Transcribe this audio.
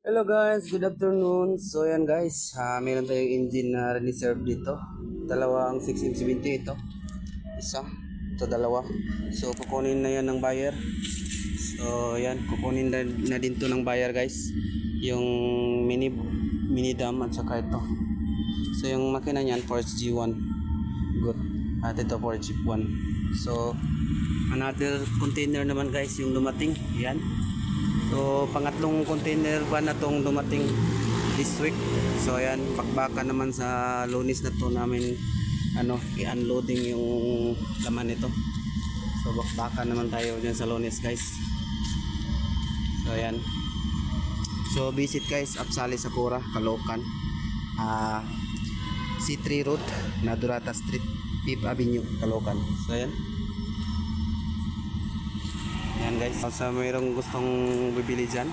Hello guys, good afternoon. So yan guys, meron tayong engine na reserve dito. Dalawang 6M70 ito. Isa, ito dalawa. So kukunin na yan ng buyer. So yan, kukunin na din to ng buyer guys. Yung mini dam at saka ito. So yung makina niyan, Force G1. Good. At ito Force G1. So another container naman guys yung dumating. Yan. So pangatlong container pa na tong dumating this week. So ayan, pakbaka naman sa Lunes na to namin i-unloading yung laman nito. So bakbaka naman tayo dyan sa Lunes guys. So ayan. So visit guys, Apsali Sakura, Caloocan. C3 Road, Nadurata Street, 5th Avenue, Caloocan. So ayan. Yan guys, sa mayroong gustong bibili dyan,